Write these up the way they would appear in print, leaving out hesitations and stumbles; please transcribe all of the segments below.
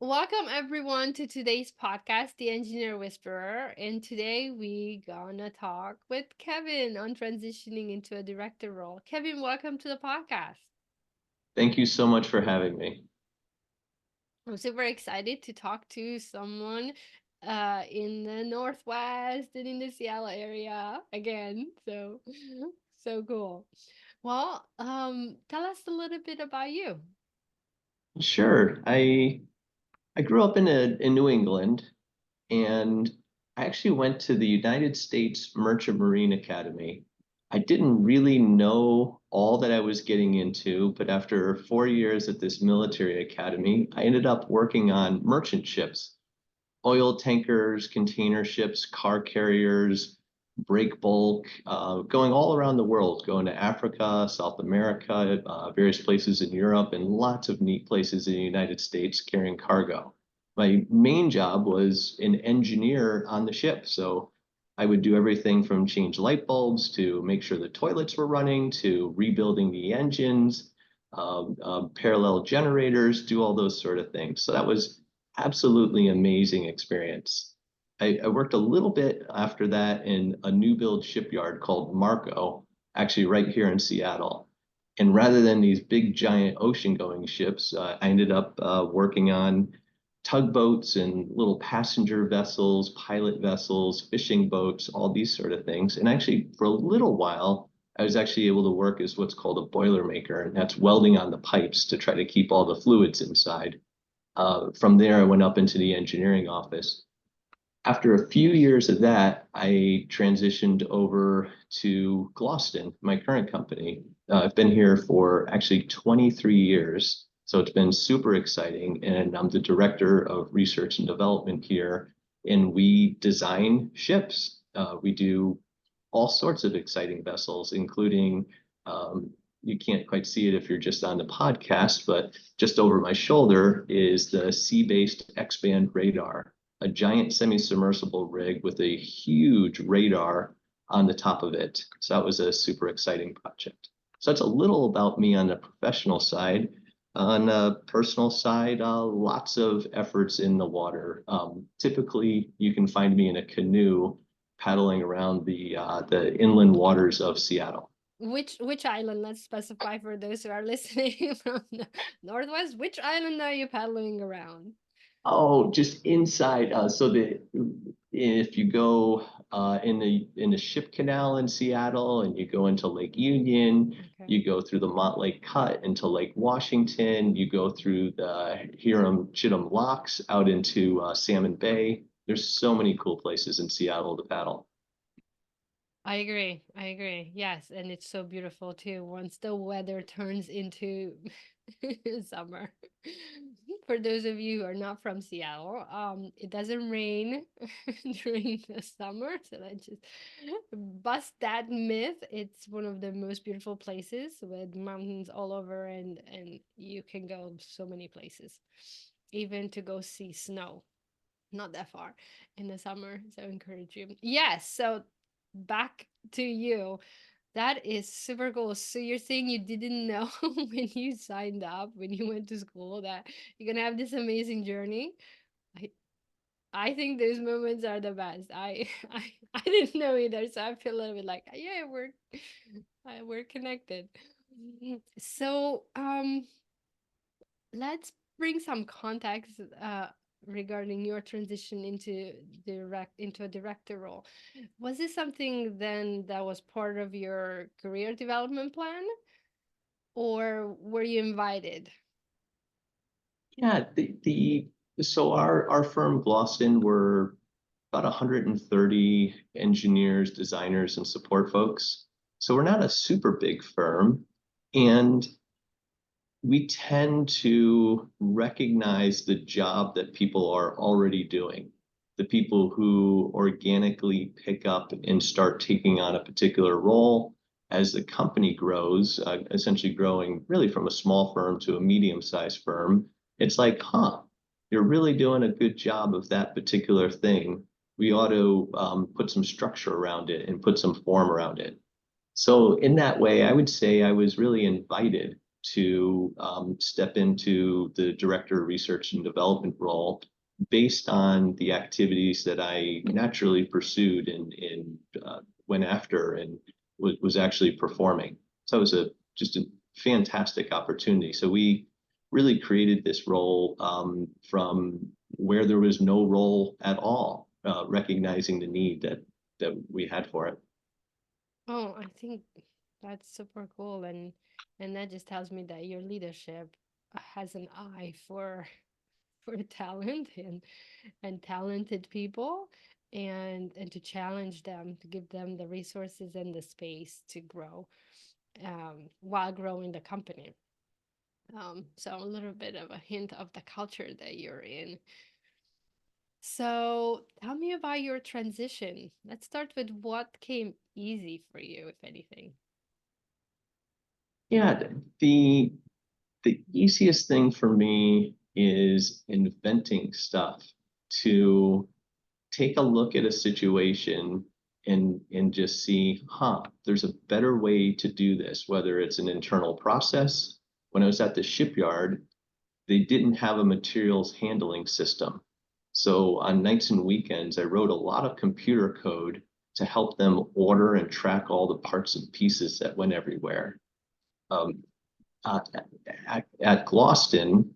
Welcome everyone to today's podcast, The Engineer Whisperer. And today we gonna talk with Kevin on transitioning into a director role. Kevin, welcome to the podcast. Thank you so much for having me. I'm super excited to talk to someone in the Northwest and in the Seattle area again. So cool. Well, tell us a little bit about you. Sure. I grew up in New England, and I actually went to the United States Merchant Marine Academy. I didn't really know all that I was getting into, but after 4 years at this military academy, I ended up working on merchant ships, oil tankers, container ships, car carriers, break bulk, going all around the world, going to Africa, South America, various places in Europe, and lots of neat places in the United States carrying cargo. My main job was an engineer on the ship. So I would do everything from change light bulbs to make sure the toilets were running to rebuilding the engines, parallel generators, do all those sort of things. So that was absolutely amazing experience. I worked a little bit after that in a new build shipyard called Marco, actually right here in Seattle. And rather than these big giant ocean going ships, I ended up working on tugboats and little passenger vessels, pilot vessels, fishing boats, all these sort of things. And actually, for a little while, I was actually able to work as what's called a boiler maker, and that's welding on the pipes to try to keep all the fluids inside. From there, I went up into the engineering office. After a few years of that, I transitioned over to Gloston, my current company. I've been here for actually 23 years, so it's been super exciting. And I'm the director of research and development here, and we design ships. We do all sorts of exciting vessels, including you can't quite see it if you're just on the podcast, but just over my shoulder is the sea-based X-band radar, a giant semi-submersible rig with a huge radar on the top of it. So that was a super exciting project. So that's a little about me on the professional side. On the personal side, lots of efforts in the water. Typically, you can find me in a canoe paddling around the inland waters of Seattle. Which island? Let's specify for those who are listening from the Northwest. Which island are you paddling around? Oh, just inside. So the if you go in the ship canal in Seattle and you go into Lake Union, Okay. you go through the Montlake Cut into Lake Washington, you go through the Hiram Chittum Locks out into Salmon Bay. There's so many cool places in Seattle to paddle. I agree. I agree. Yes, and it's so beautiful too once the weather turns into summer. For those of you who are not from Seattle, it doesn't rain during the summer, so let's just bust that myth. It's one of the most beautiful places with mountains all over, and you can go so many places, even to go see snow. Not that far in the summer, so I encourage you. Yes, so back to you. That is super cool. So you're saying you didn't know when you signed up, when you went to school, that you're gonna have this amazing journey. I I think those moments are the best. I didn't know either, so I feel a little bit like, yeah, we're connected. So let's bring some context regarding your transition into a director role. Was this something then that was part of your career development plan, or were you invited? Yeah, the so our firm Gloston, we're about 130 engineers, designers, and support folks. So we're not a super big firm, and we tend to recognize the job that people are already doing. The people who organically pick up and start taking on a particular role as the company grows, essentially growing really from a small firm to a medium-sized firm. It's like, huh, you're really doing a good job of that particular thing. We ought to put some structure around it and put some form around it. So in that way, I would say I was really invited to step into the director of research and development role based on the activities that I naturally pursued and went after and was actually performing. So it was just a fantastic opportunity. So we really created this role from where there was no role at all, recognizing the need that we had for it. Oh, I think that's super cool, and that just tells me that your leadership has an eye for talent and talented people, and to challenge them, to give them the resources and the space to grow, while growing the company. So a little bit of a hint of the culture that you're in. So tell me about your transition. Let's start with what came easy for you, if anything. Yeah, the easiest thing for me is inventing stuff to take a look at a situation and just see, there's a better way to do this, whether it's an internal process. When I was at the shipyard, they didn't have a materials handling system. So on nights and weekends, I wrote a lot of computer code to help them order and track all the parts and pieces that went everywhere. Um, uh, at Gloston,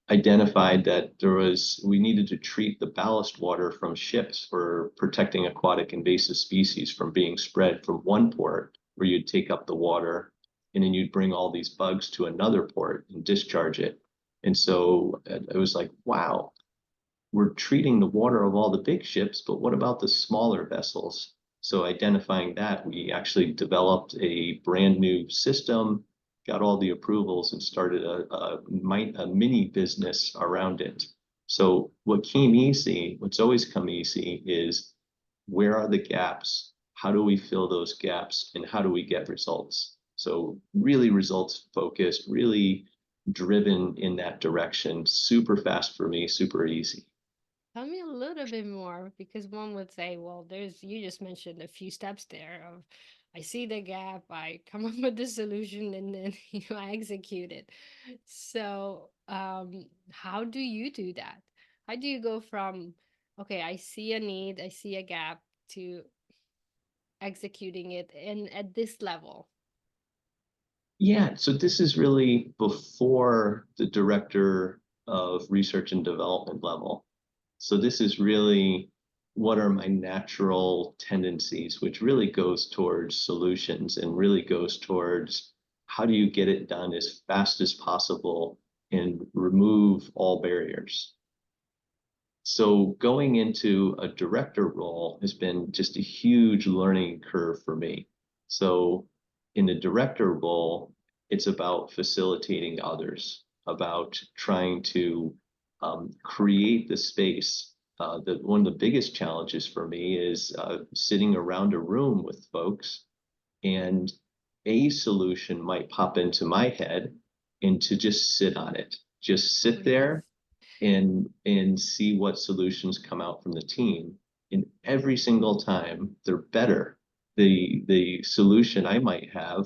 identified that we needed to treat the ballast water from ships for protecting aquatic invasive species from being spread from one port where you'd take up the water and then you'd bring all these bugs to another port and discharge it. And so it was like, wow, we're treating the water of all the big ships, but what about the smaller vessels? So identifying that, we actually developed a brand new system, got all the approvals, and started a mini business around it. So what came easy, what's always come easy is where are the gaps? How do we fill those gaps? And how do we get results? So really results focused, really driven in that direction, super fast for me, super easy. Tell me a little bit more, because one would say, well, you just mentioned a few steps there of I see the gap, I come up with the solution, and then I execute it. So, how do you do that? How do you go from, okay, I see a need, I see a gap, to executing it and at this level? Yeah, so this is really before the director of research and development level. So this is really what are my natural tendencies, which really goes towards solutions and really goes towards how do you get it done as fast as possible and remove all barriers. So going into a director role has been just a huge learning curve for me. So in the director role, it's about facilitating others, about trying to create the space. One of the biggest challenges for me is sitting around a room with folks, and a solution might pop into my head, and to just sit on it, just Oh, sit yes. there and see what solutions come out from the team. And every single time they're better. The solution I might have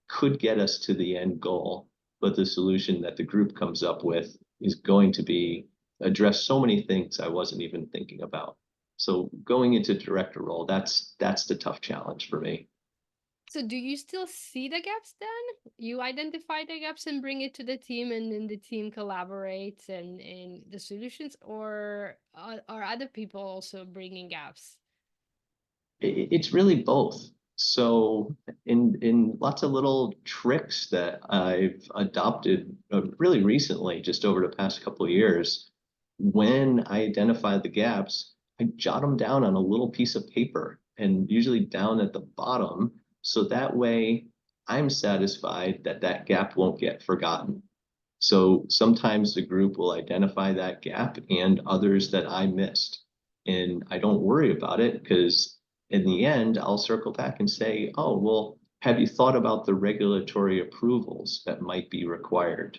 could get us to the end goal, but the solution that the group comes up with is going to be address so many things I wasn't even thinking about. So going into director role, that's the tough challenge for me. So do you still see the gaps then? You identify the gaps and bring it to the team, and then the team collaborates and the solutions, or are other people also bringing gaps? It's really both. So in lots of little tricks that I've adopted really recently, just over the past couple of years, when I identify the gaps, I jot them down on a little piece of paper and usually down at the bottom. So that way I'm satisfied that that gap won't get forgotten. So sometimes the group will identify that gap and others that I missed. And I don't worry about it because in the end, I'll circle back and say, oh, well, have you thought about the regulatory approvals that might be required?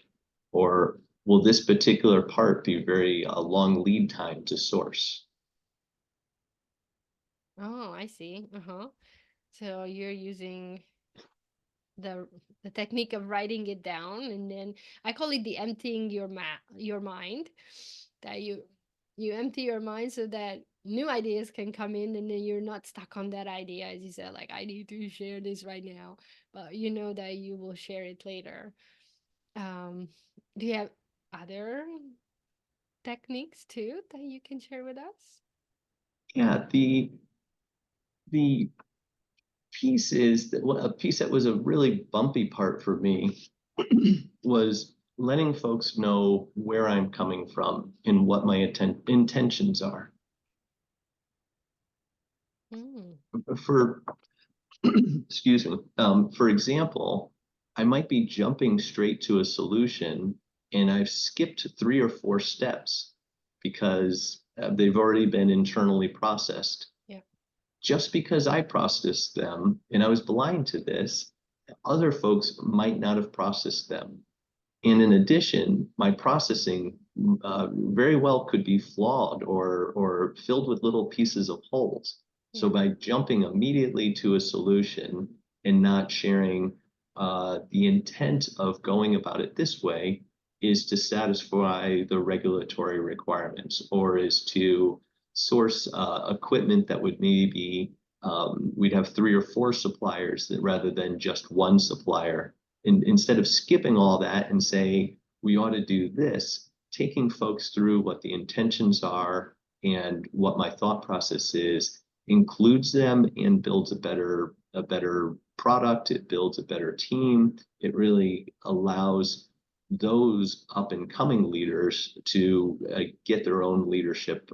Or will this particular part be very long lead time to source? Oh, I see. Uh-huh. So you're using the the technique of writing it down, and then I call it the emptying your mind, that you empty your mind so that new ideas can come in, and then you're not stuck on that idea, as you said, like I need to share this right now, but you know that you will share it later. um do you have other techniques too that you can share with us? Yeah, the piece is that a piece that was a really bumpy part for me was letting folks know where I'm coming from and what my intentions are. Mm. For excuse me, for example, I might be jumping straight to a solution and I've skipped 3 or 4 steps because they've already been internally processed. Yeah. Just because I processed them and I was blind to this, other folks might not have processed them. And in addition, my processing very well could be flawed or filled with little pieces of holes. So Yeah. by jumping immediately to a solution and not sharing the intent of going about it this way is to satisfy the regulatory requirements or is to source equipment that would maybe we'd have 3 or 4 suppliers rather than just one supplier. And instead of skipping all that and say we ought to do this, taking folks through what the intentions are and what my thought process is includes them and builds a better product. It builds a better team. It really allows those up and coming leaders to get their own leadership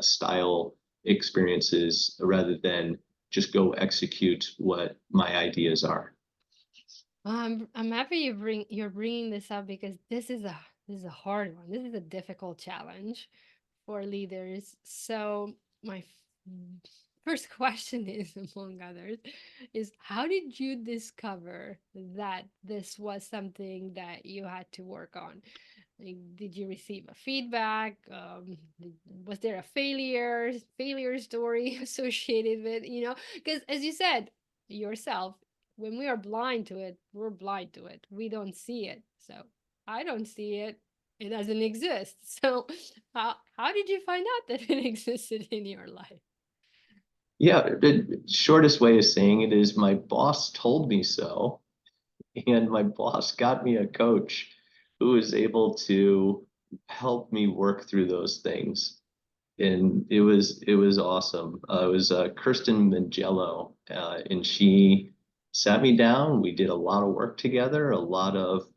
style experiences rather than just go execute what my ideas are. I'm happy you're bringing this up, because this is a hard one. This is a difficult challenge for leaders. So my first question is, among others, is how did you discover that this was something that you had to work on? Like, did you receive a feedback? Was there a failure story associated with, because as you said yourself, when we are blind to it, we're blind to it. We don't see it. So I don't see it. It doesn't exist. So how did you find out that it existed in your life? Yeah, the shortest way of saying it is my boss told me so, and my boss got me a coach who was able to help me work through those things. And it was awesome. It was Kirsten Mangello, and she sat me down. We did a lot of work together, a lot of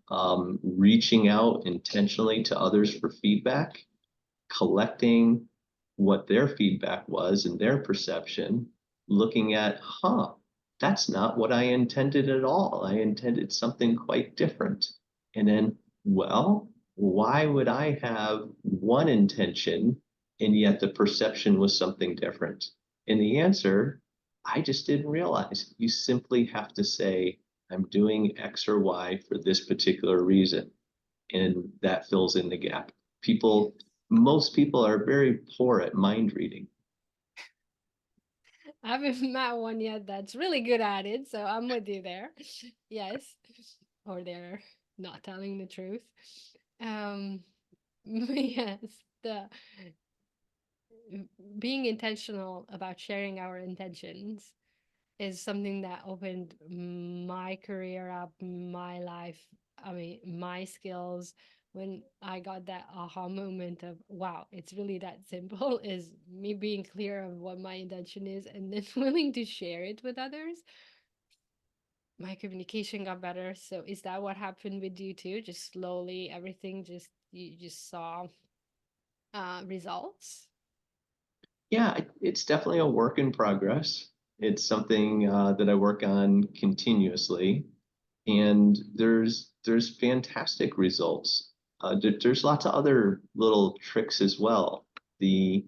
reaching out intentionally to others for feedback, collecting what their feedback was and their perception, looking at, that's not what I intended at all. I intended something quite different. And then, well, why would I have one intention and yet the perception was something different? And the answer, I just didn't realize. You simply have to say, I'm doing X or Y for this particular reason. And that fills in the gap. Yeah. People, most people are very poor at mind reading. I haven't met one yet that's really good at it, so I'm with you there. Yes. Or they're not telling the truth. Um, yes, the being intentional about sharing our intentions is something that opened my career up, my life, I mean, my skills. When I got that aha moment of, wow, it's really that simple, is me being clear of what my intention is and then willing to share it with others. My communication got better. So is that what happened with you too? Just slowly, everything just, you just saw results? Yeah, it's definitely a work in progress. It's something that I work on continuously, and there's fantastic results. There's lots of other little tricks as well. The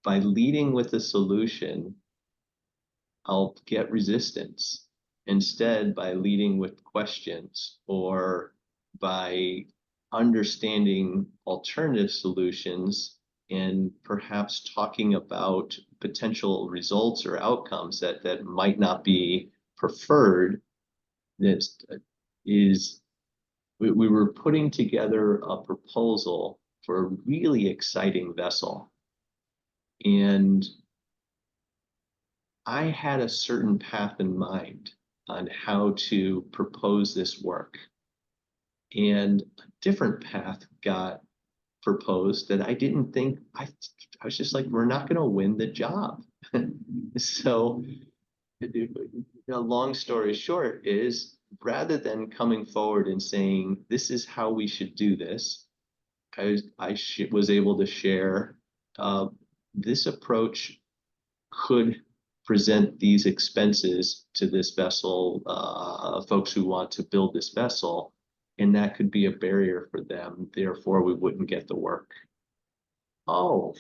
By leading with a solution, I'll get resistance. Instead, by leading with questions or by understanding alternative solutions and perhaps talking about potential results or outcomes that might not be preferred, this is we were putting together a proposal for a really exciting vessel. And I had a certain path in mind on how to propose this work. And a different path got proposed that I didn't think I was just like, we're not going to win the job. So, a long story short is rather than coming forward and saying, this is how we should do this, I was able to share uh, this approach could present these expenses to this vessel, folks who want to build this vessel, and that could be a barrier for them. Therefore, we wouldn't get the work. Oh,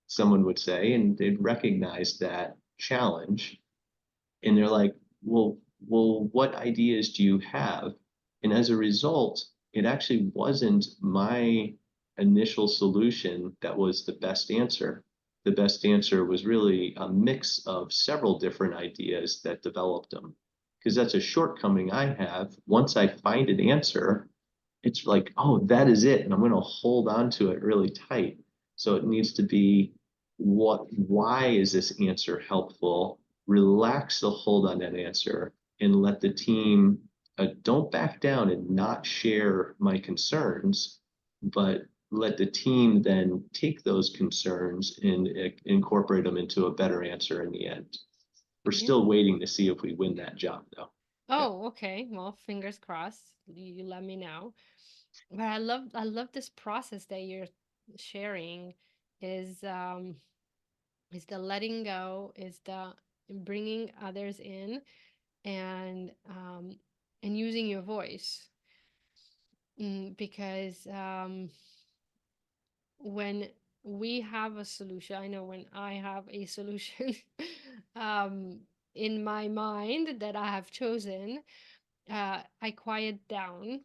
someone would say, and they'd recognize that challenge. And they're like, what ideas do you have? And as a result, it actually wasn't my initial solution that was the best answer. The best answer was really a mix of several different ideas that developed them. Because that's a shortcoming I have. Once I find an answer, it's like, oh, that is it. And I'm going to hold on to it really tight. So it needs to be why is this answer helpful? Relax the hold on that answer and let the team don't back down and not share my concerns, but let the team then take those concerns and incorporate them into a better answer in the end. We're Yeah. still waiting to see if we win that job, though. Yeah. Oh, okay. Well, fingers crossed. You let me know. But I love this process that you're sharing is is the letting go, is the bringing others in, and using your voice. Because when we have a solution, I know when I have a solution um in my mind that I have chosen, I quiet down,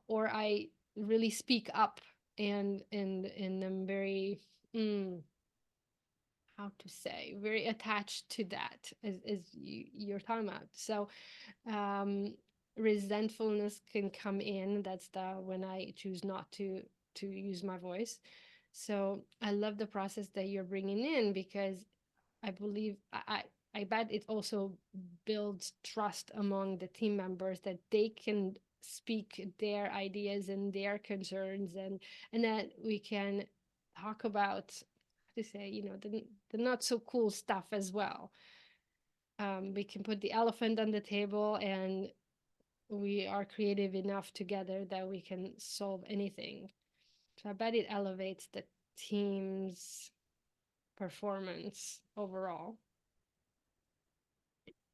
or I really speak up, and I'm very, mm, how to say, very attached to that, as you're talking about. So um, resentfulness can come in. That's the when I choose not to use my voice. So I love the process that you're bringing in, because I believe I bet it also builds trust among the team members that they can speak their ideas and their concerns, and that we can talk about, how to say, the not so cool stuff as well. We can put the elephant on the table, and we are creative enough together that we can solve anything. So I bet it elevates the team's performance overall.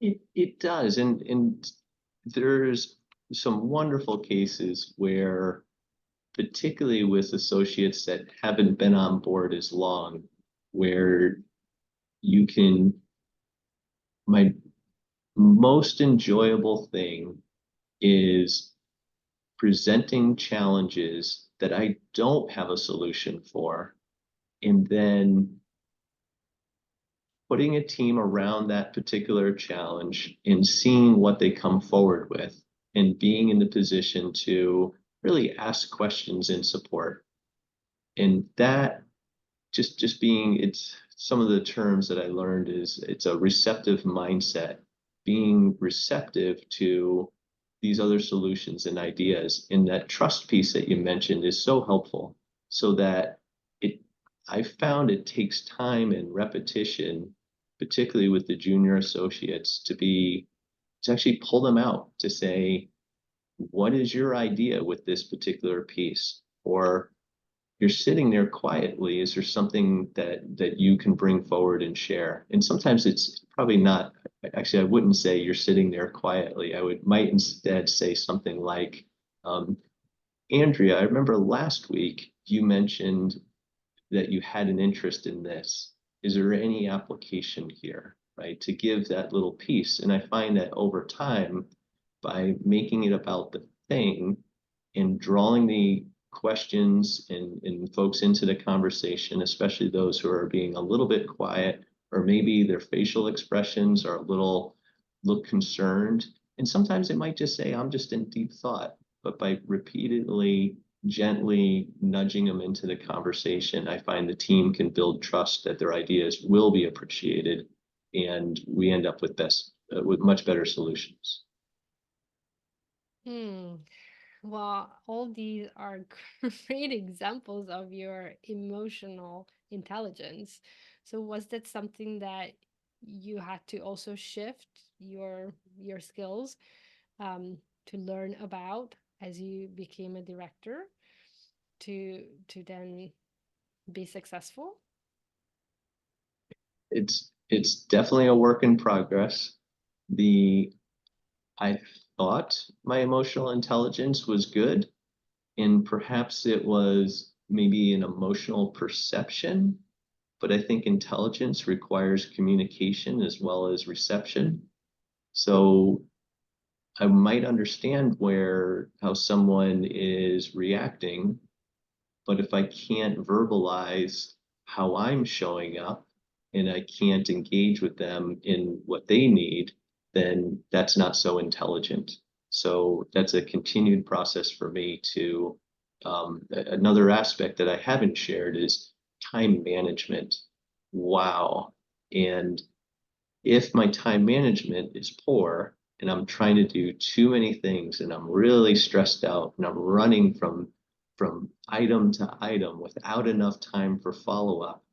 It does, and there's some wonderful cases where, particularly with associates that haven't been on board as long, where you can, my most enjoyable thing is presenting challenges that I don't have a solution for, and then putting a team around that particular challenge and seeing what they come forward with and being in the position to really ask questions in support. And that just being, it's some of the terms that I learned is it's a receptive mindset, being receptive to these other solutions and ideas. And that trust piece that you mentioned is so helpful, so that it, I found it takes time and repetition, particularly with the junior associates, to actually pull them out to say, what is your idea with this particular piece? Or you're sitting there quietly. Is there something that you can bring forward and share? And sometimes it's probably not, actually, I wouldn't say you're sitting there quietly. Might instead say something like, um, Andrea, I remember last week you mentioned that you had an interest in this. Is there any application here? Right? To give that little piece. And I find that over time, by making it about the thing and drawing the questions and folks into the conversation, especially those who are being a little bit quiet, or maybe their facial expressions are a little look concerned, And sometimes it might just say, I'm just in deep thought. But by repeatedly, gently nudging them into the conversation, I find the team can build trust that their ideas will be appreciated, and we end up with much better solutions. Hmm. Well, all these are great examples of your emotional intelligence. So was that something that you had to also shift your skills um, to learn about as you became a director to then be successful? It's definitely a work in progress. The I thought my emotional intelligence was good, and perhaps it was maybe an emotional perception, but I think intelligence requires communication as well as reception. So I might understand where how someone is reacting, but if I can't verbalize how I'm showing up and I can't engage with them in what they need, then that's not so intelligent. So that's a continued process for me to. Another aspect that I haven't shared is time management. Wow. And if my time management is poor and I'm trying to do too many things and I'm really stressed out and I'm running from item to item without enough time for follow-up,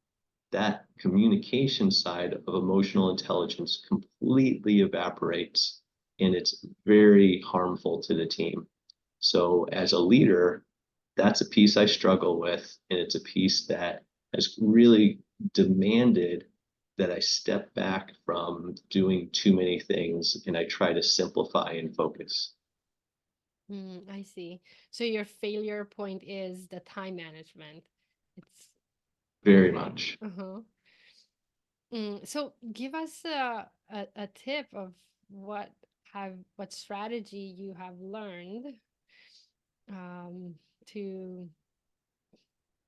that communication side of emotional intelligence completely evaporates, and it's very harmful to the team. So as a leader, that's a piece I struggle with, and it's a piece that has really demanded that I step back from doing too many things and I try to simplify and focus I see. So your failure point is the time management. It's very much. uh-huh. So give us a tip of what what strategy you have learned to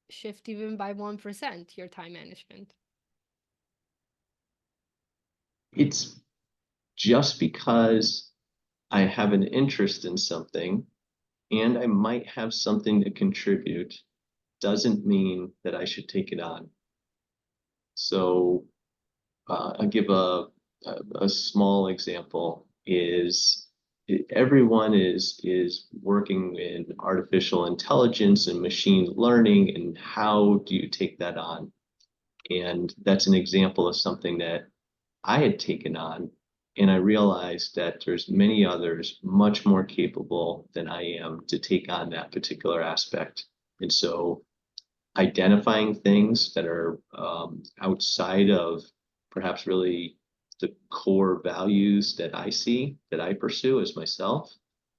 shift even by 1% your time management. It's just because I have an interest in something and I might have something to contribute doesn't mean that I should take it on. So I'll give a small example is everyone is working in artificial intelligence and machine learning, and how do you take that on? And that's an example of something that I had taken on, and I realized that there's many others much more capable than I am to take on that particular aspect. And so identifying things that are outside of perhaps really the core values that I see, that I pursue as myself,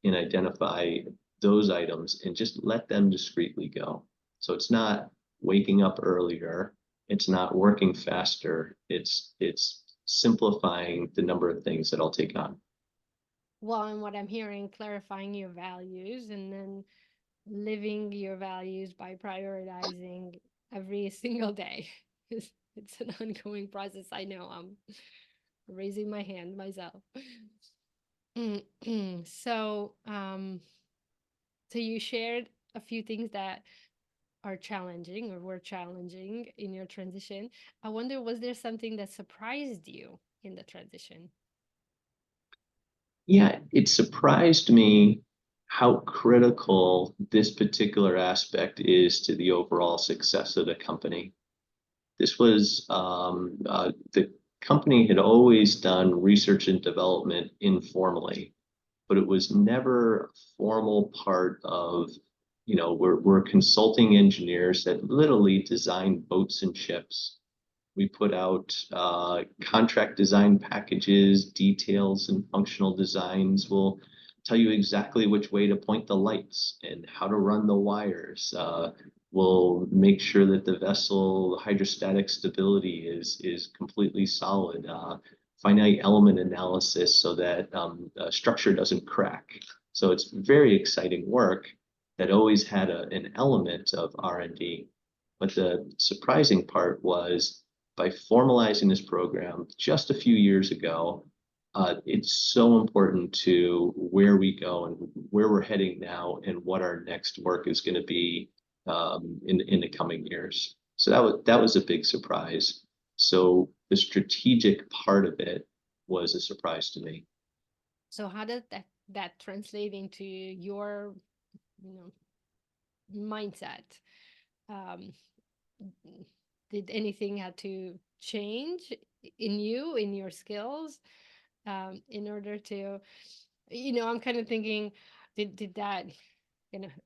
and identify those items and just let them discreetly go. So it's not waking up earlier, it's not working faster, it's simplifying the number of things that I'll take on. Well, and what I'm hearing, clarifying your values and then living your values by prioritizing every single day. It's an ongoing process. I know I'm raising my hand myself. So, so you shared a few things that are challenging or were challenging in your transition. I wonder, was there something that surprised you in the transition? Yeah, it surprised me how critical this particular aspect is to the overall success of the company. This was the company had always done research and development informally, but it was never a formal part of, we're consulting engineers that literally design boats and ships. We put out contract design packages, details, and functional designs. We'll tell you exactly which way to point the lights and how to run the wires. We'll make sure that the vessel hydrostatic stability is completely solid. Finite element analysis so that structure doesn't crack. So it's very exciting work that always had an element of R&D. But the surprising part was by formalizing this program just a few years ago, it's so important to where we go and where we're heading now and what our next work is going to be in the coming years. So that was a big surprise. So the strategic part of it was a surprise to me. So how does that translate into your, you know, mindset? Um, did anything had to change in you, in your skills, in order to, I'm kind of thinking, did that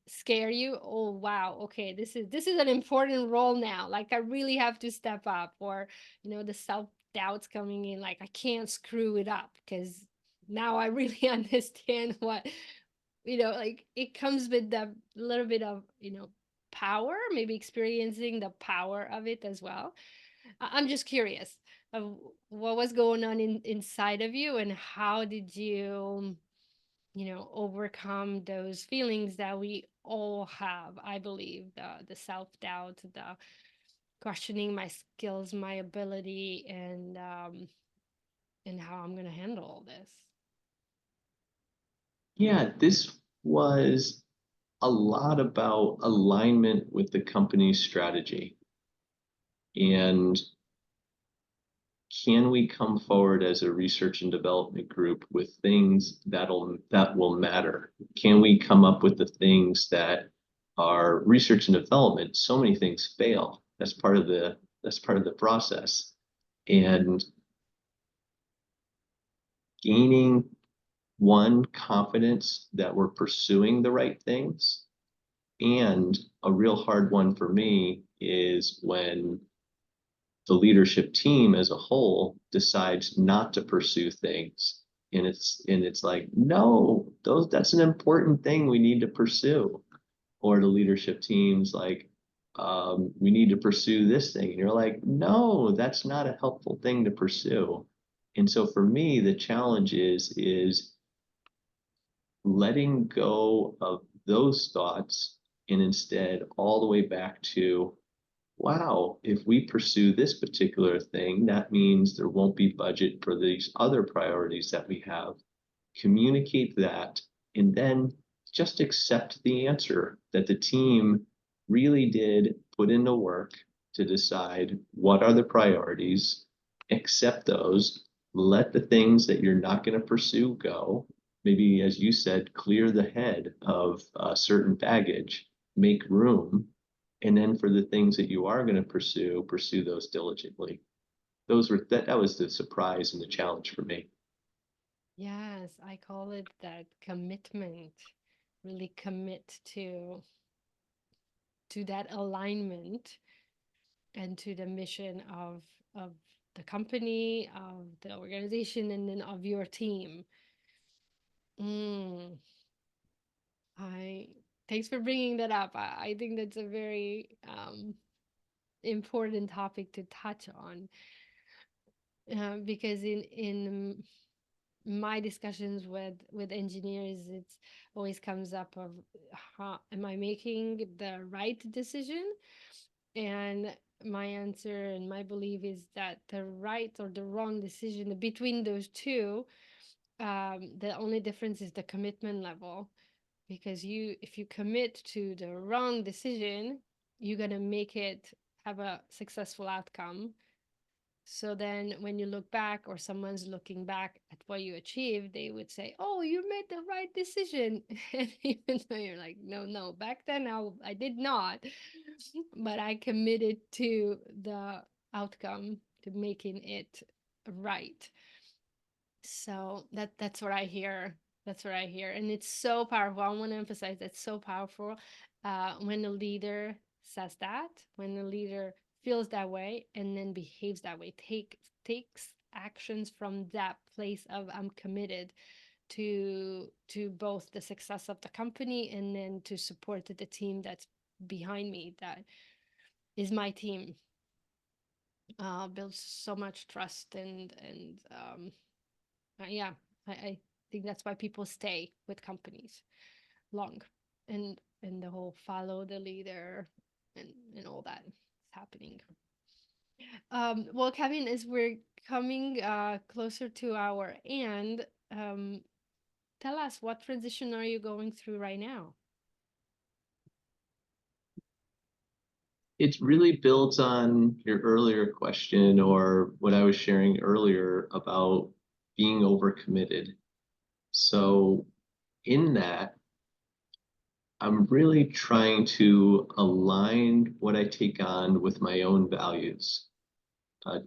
scare you? Oh wow, okay, this is an important role now. Like I really have to step up, or the self doubts coming in, like I can't screw it up because now I really understand what, like it comes with the little bit of, power, maybe experiencing the power of it as well. I'm just curious of what was going on inside of you, and how did you, overcome those feelings that we all have. I believe the self-doubt, the questioning my skills, my ability, and how I'm going to handle all this. Yeah, this was a lot about alignment with the company's strategy. And can we come forward as a research and development group with things that will matter? Can we come up with the things that are research and development? So many things fail. That's part of the process. And gaining one confidence that we're pursuing the right things. And a real hard one for me is when the leadership team as a whole decides not to pursue things. And it's like, no, that's an important thing we need to pursue. Or the leadership team's like, we need to pursue this thing. And you're like, no, that's not a helpful thing to pursue. And so for me, the challenge is letting go of those thoughts and instead all the way back to, wow, if we pursue this particular thing, that means there won't be budget for these other priorities that we have. Communicate that, and then just accept the answer that the team really did put in the work to decide what are the priorities, accept those, let the things that you're not going to pursue go. Maybe, as you said, clear the head of certain baggage, make room, and then for the things that you are going to pursue those diligently. That was the surprise and the challenge for me. Yes, I call it that commitment. Really commit to that alignment and to the mission of the company, of the organization, and then of your team. Mm, I Thanks for bringing that up. I think that's a very important topic to touch on, because in my discussions with engineers, it's always comes up of how am I making the right decision? And my answer and my belief is that the right or the wrong decision between those two, the only difference is the commitment level. Because if you commit to the wrong decision, you're gonna make it have a successful outcome. So then when you look back, or someone's looking back at what you achieved, they would say, oh, you made the right decision. And even though you're like, no, no, back then I did not. But I committed to the outcome, to making it right. So that's what I hear. That's what I hear. And it's so powerful. I want to emphasize that's so powerful, when a leader says that, when a leader feels that way and then behaves that way, takes actions from that place of I'm committed to both the success of the company, and then to support the team that's behind me, that is my team. Builds so much trust, and yeah, I think that's why people stay with companies long, and the whole follow the leader, and all that is happening. Well, Kevin, as we're coming closer to our end, tell us, what transition are you going through right now? It really builds on your earlier question or what I was sharing earlier about being overcommitted. So in that, I'm really trying to align what I take on with my own values.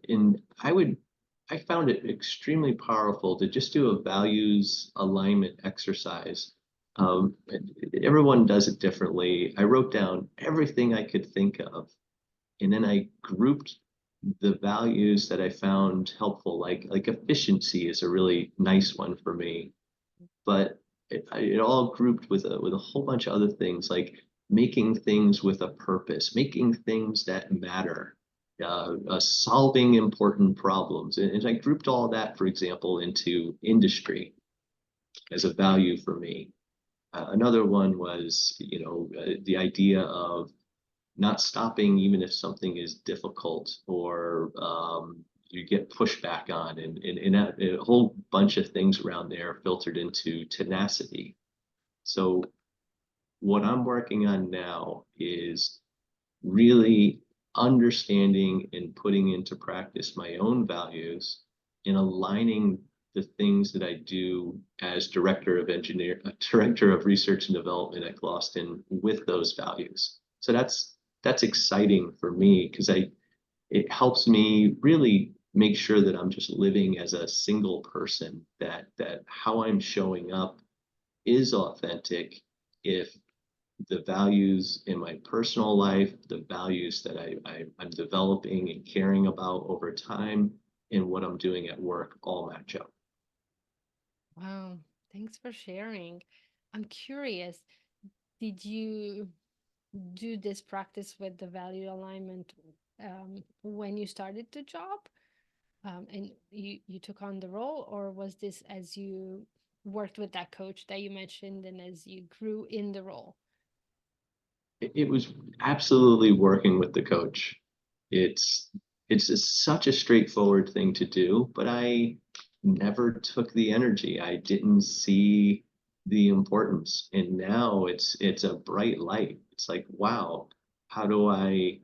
And I found it extremely powerful to just do a values alignment exercise. Everyone does it differently. I wrote down everything I could think of, and then I grouped the values that I found helpful, like efficiency is a really nice one for me, but it all grouped with a whole bunch of other things like making things with a purpose, making things that matter, solving important problems. And I grouped all that, for example, into industry as a value for me. Another one was, the idea of not stopping even if something is difficult or you get pushback on, and a whole bunch of things around there filtered into tenacity. So what I'm working on now is really understanding and putting into practice my own values and aligning the things that I do as director of research and development at Gloston with those values. So that's exciting for me because I it helps me really make sure that I'm just living as a single person, that how I'm showing up is authentic if the values in my personal life, the values that I'm developing and caring about over time, and what I'm doing at work all match up. Wow, thanks for sharing. I'm curious, did you do this practice with the value alignment when you started the job, and you took on the role, or was this as you worked with that coach that you mentioned and as you grew in the role? It was absolutely working with the coach. It's such a straightforward thing to do, but I never took the energy. I didn't see the importance. And now it's a bright light. It's like, wow, how do I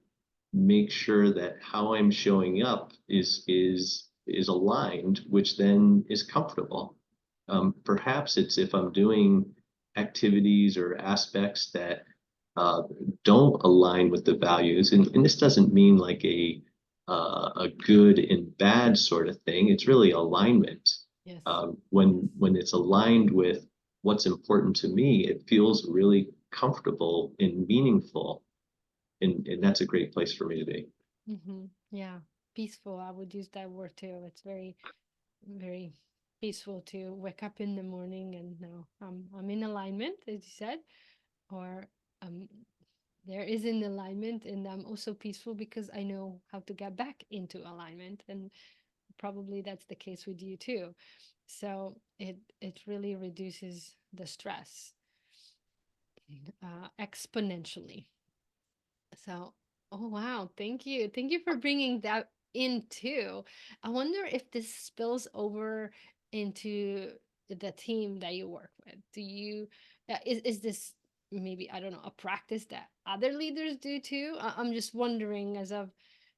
make sure that how I'm showing up is aligned, which then is comfortable. Perhaps it's if I'm doing activities or aspects that uh, don't align with the values, and this doesn't mean like a good and bad sort of thing. It's really alignment. Yes. When it's aligned with what's important to me, it feels really comfortable and meaningful, and that's a great place for me to be. Yeah, peaceful. I would use that word too. It's very, very peaceful to wake up in the morning and know I'm in alignment, as you said, or um, there is an alignment, and I'm also peaceful because I know how to get back into alignment, and probably that's the case with you too. So it really reduces the stress exponentially. So, oh wow, thank you for bringing that in too. I wonder if this spills over into the team that you work with. Do you is this maybe, I don't know, a practice that other leaders do too? I'm just wondering, as of,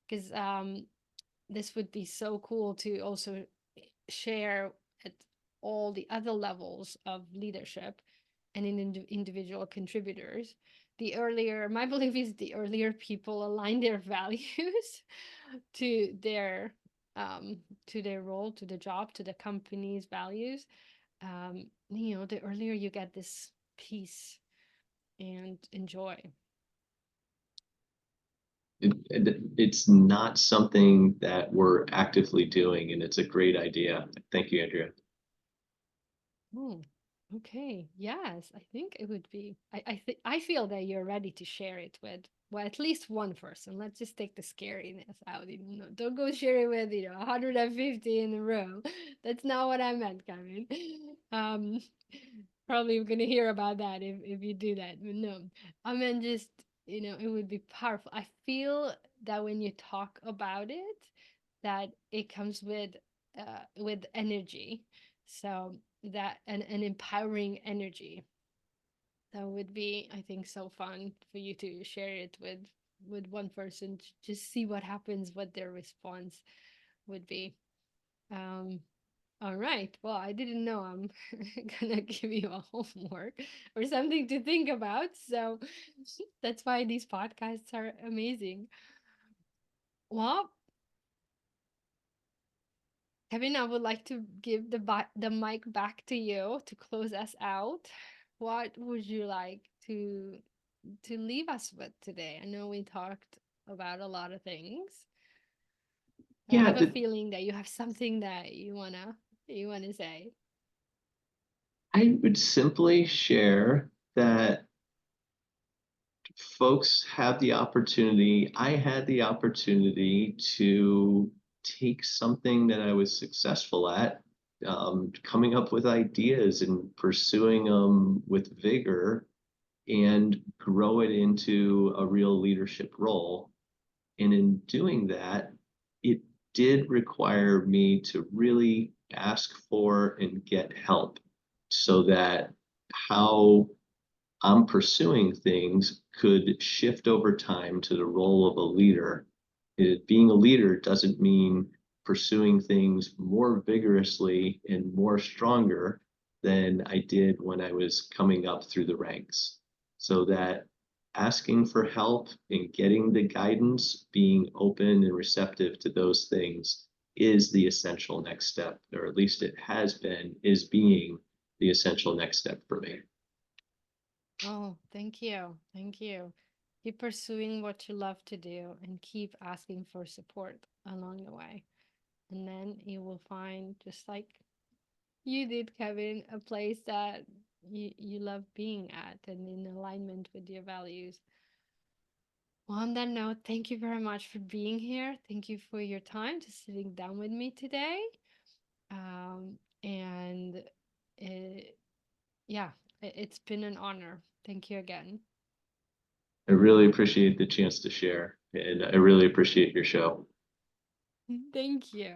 because this would be so cool to also share at all the other levels of leadership and in individual contributors. The earlier, my belief is, the earlier people align their values to their to their role, to the job, to the company's values, the earlier you get this peace and enjoy. It's not something that we're actively doing, and it's a great idea. Thank you, Andrea. Oh, okay. Yes, I think it would be. I feel that you're ready to share it with, well, at least one person. Let's just take the scariness out. Don't go share it with 150 in a row. That's not what I meant, Kevin. Um, Probably we're gonna hear about that if you do that. But no, I mean just. it would be powerful. I feel that when you talk about it, that it comes with energy. So that an empowering energy. That would be, I think, so fun for you to share it with one person to just see what happens, what their response would be. Um, all right. Well, I didn't know I'm gonna give you a homework or something to think about. So that's why these podcasts are amazing. Well, Kevin, I would like to give the mic back to you to close us out. What would you like to leave us with today? I know we talked about a lot of things, but I Yeah, have a feeling that you have something that you wanna say. I would simply share that folks have the opportunity, I had the opportunity to take something that I was successful at, coming up with ideas and pursuing them with vigor and grow it into a real leadership role. And in doing that, it did require me to really ask for and get help so that how I'm pursuing things could shift over time to the role of a leader. Being a leader doesn't mean pursuing things more vigorously and more stronger than I did when I was coming up through the ranks. So that asking for help and getting the guidance, being open and receptive to those things is the essential next step, or at least it has been, is being the essential next step for me. Oh, thank you. Thank you. Keep pursuing what you love to do and keep asking for support along the way. And then you will find, just like you did, Kevin, a place that you love being at and in alignment with your values. Well, on that note, thank you very much for being here. Thank you for your time, to sitting down with me today. And yeah, it's been an honor. Thank you again. I really appreciate the chance to share, and I really appreciate your show. Thank you.